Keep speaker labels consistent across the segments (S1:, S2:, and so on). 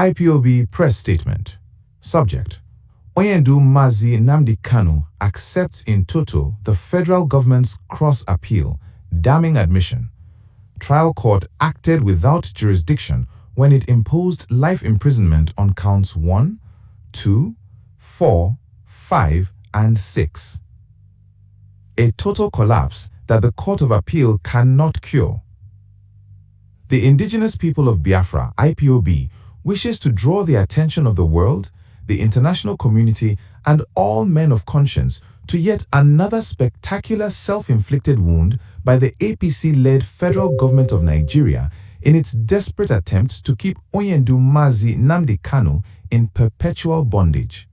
S1: Ipob press statement. Subject: Onyendu Mazi Nnamdi Kanu accepts in toto the federal government's cross-appeal, damning admission. Trial court acted without jurisdiction when it imposed life imprisonment on counts 1, 2, 4, 5, and 6. A total collapse that the Court of Appeal cannot cure. The indigenous people of Biafra, Ipob, wishes to draw the attention of the world, the international community, and all men of conscience to yet another spectacular self-inflicted wound by the APC-led federal government of Nigeria in its desperate attempt to keep Onyendu Mazi Nnamdi Kanu in perpetual bondage.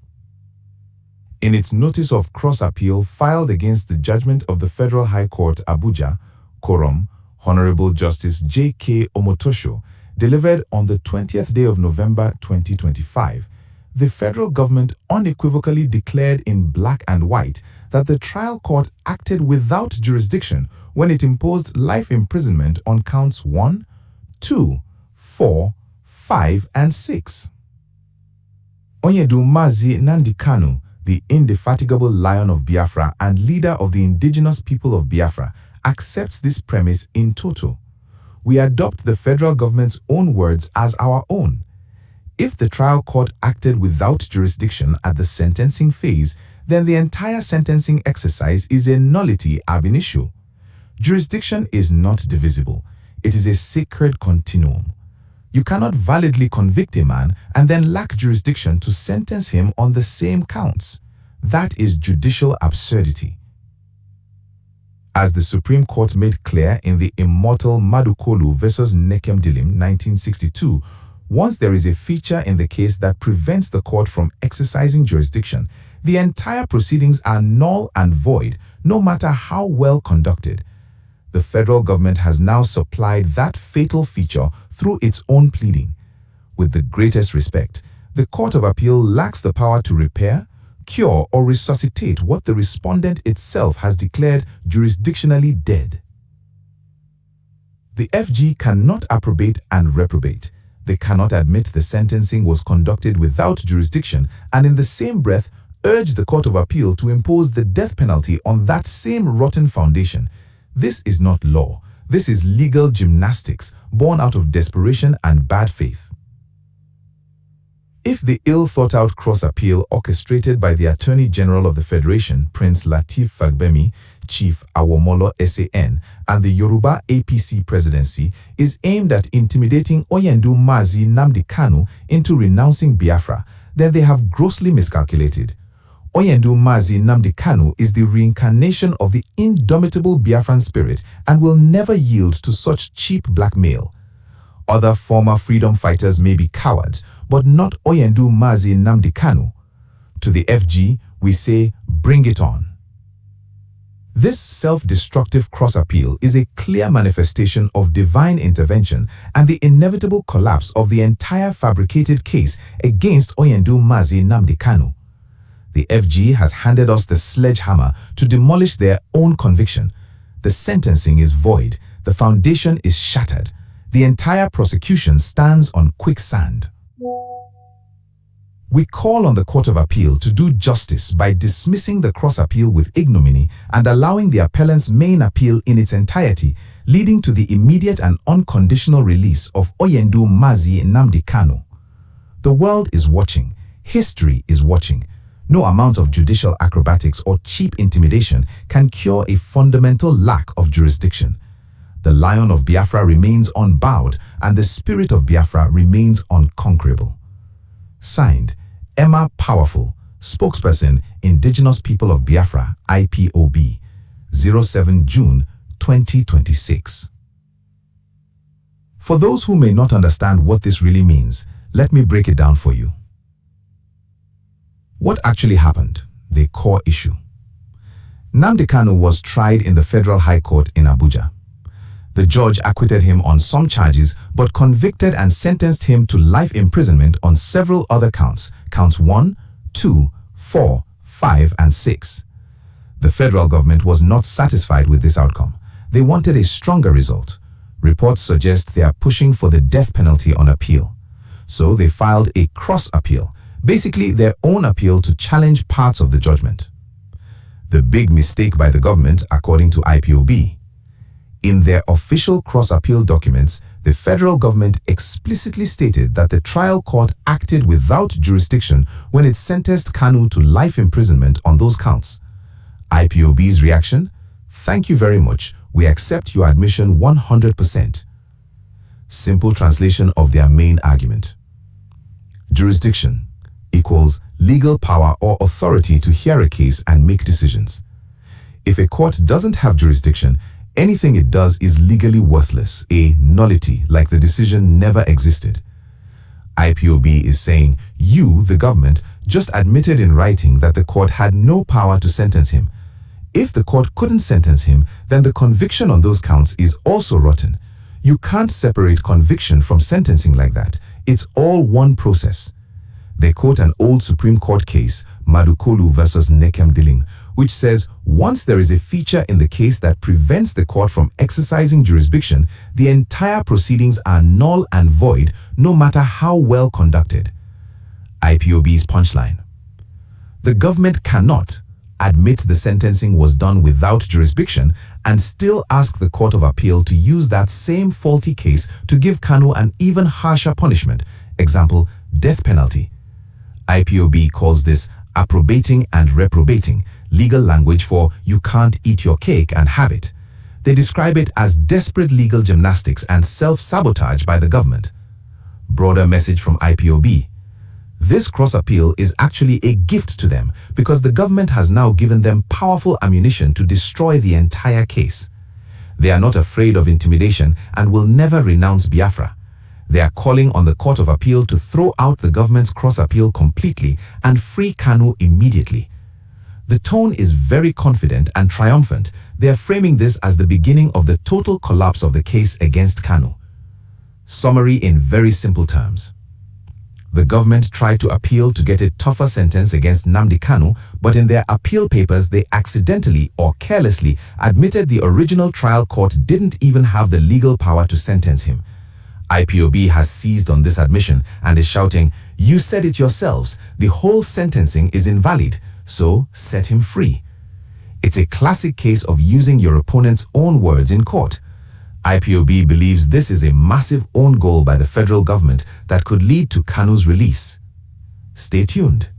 S1: In its notice of cross-appeal filed against the judgment of the Federal High Court, Abuja, Quorum, Honorable Justice J.K. Omotosho, delivered on the 20th day of November 2025, the federal government unequivocally declared in black and white that the trial court acted without jurisdiction when it imposed life imprisonment on counts 1, 2, 4, 5, and 6. Onyendu Mazi Nnamdi Kanu, the indefatigable lion of Biafra and leader of the indigenous people of Biafra, accepts this premise in toto. We adopt the federal government's own words as our own. If the trial court acted without jurisdiction at the sentencing phase, then the entire sentencing exercise is a nullity ab initio. Jurisdiction is not divisible. It is a sacred continuum. You cannot validly convict a man and then lack jurisdiction to sentence him on the same counts. That is judicial absurdity. As the Supreme Court made clear in the immortal Madukolu versus Nekem Dilim 1962, once there is a feature in the case that prevents the court from exercising jurisdiction, the entire proceedings are null and void, no matter how well conducted. The federal government has now supplied that fatal feature through its own pleading. With the greatest respect, the Court of Appeal lacks the power to repair, cure, or resuscitate what the respondent itself has declared jurisdictionally dead. The FG cannot approbate and reprobate. They cannot admit the sentencing was conducted without jurisdiction and in the same breath urge the Court of Appeal to impose the death penalty on that same rotten foundation. This is not law. This is legal gymnastics born out of desperation and bad faith. If the ill-thought-out cross-appeal orchestrated by the Attorney General of the Federation, Prince Lateef Fagbemi, Chief Awomolo SAN, and the Yoruba APC presidency is aimed at intimidating Onyendu Mazi Nnamdi Kanu into renouncing Biafra, then they have grossly miscalculated. Onyendu Mazi Nnamdi Kanu is the reincarnation of the indomitable Biafran spirit and will never yield to such cheap blackmail. Other former freedom fighters may be cowards, but not Onyendu Mazi Nnamdi Kanu. To the FG, we say, bring it on. This self-destructive cross-appeal is a clear manifestation of divine intervention and the inevitable collapse of the entire fabricated case against Onyendu Mazi Nnamdi Kanu. The FG has handed us the sledgehammer to demolish their own conviction. The sentencing is void. The foundation is shattered. The entire prosecution stands on quicksand. We call on the Court of Appeal to do justice by dismissing the cross-appeal with ignominy and allowing the appellant's main appeal in its entirety, leading to the immediate and unconditional release of Onyendu Mazi Nnamdi Kanu. The world is watching. History is watching. No amount of judicial acrobatics or cheap intimidation can cure a fundamental lack of jurisdiction. The lion of Biafra remains unbowed and the spirit of Biafra remains unconquerable. Signed, Emma Powerful, Spokesperson, Indigenous People of Biafra, Ipob, 07 June 2026. For those who may not understand what this really means, let me break it down for you. What actually happened? The core issue. Nnamdi Kanu was tried in the Federal High Court in Abuja. The judge acquitted him on some charges but convicted and sentenced him to life imprisonment on several other counts, counts 1, 2, 4, 5, and 6. The federal government was not satisfied with this outcome. They wanted a stronger result. Reports suggest they are pushing for the death penalty on appeal. so they filed a cross appeal, basically their own appeal to challenge parts of the judgment. The big mistake by the government, according to Ipob. In their official cross-appeal documents, the federal government explicitly stated that the trial court acted without jurisdiction when it sentenced Kanu to life imprisonment on those counts. Ipob's reaction? Thank you very much. We accept your admission 100%. Simple translation of their main argument. Jurisdiction equals legal power or authority to hear a case and make decisions. If a court doesn't have jurisdiction, anything it does is legally worthless, a nullity, like the decision never existed. Ipob is saying, you, the government, just admitted in writing that the court had no power to sentence him. If the court couldn't sentence him, then the conviction on those counts is also rotten. You can't separate conviction from sentencing like that. It's all one process. They quote an old Supreme Court case, Madukolu versus Nekem Diling, which says once there is a feature in the case that prevents the court from exercising jurisdiction, the entire proceedings are null and void, no matter how well conducted. Ipob's punchline. The government cannot admit the sentencing was done without jurisdiction and still ask the Court of Appeal to use that same faulty case to give Kanu an even harsher punishment, example, death penalty. Ipob calls this approbating and reprobating, legal language for you can't eat your cake and have it. They describe it as desperate legal gymnastics and self-sabotage by the government. Broader message from Ipob. This cross-appeal is actually a gift to them because the government has now given them powerful ammunition to destroy the entire case. They are not afraid of intimidation and will never renounce Biafra. They are calling on the Court of Appeal to throw out the government's cross-appeal completely and free Kanu immediately. The tone is very confident and triumphant. They are framing this as the beginning of the total collapse of the case against Kanu. Summary in very simple terms. The government tried to appeal to get a tougher sentence against Nnamdi Kanu, but in their appeal papers they accidentally or carelessly admitted the original trial court didn't even have the legal power to sentence him. Ipob has seized on this admission and is shouting, "You said it yourselves, the whole sentencing is invalid, so set him free." It's a classic case of using your opponent's own words in court. Ipob believes this is a massive own goal by the federal government that could lead to Kanu's release. Stay tuned.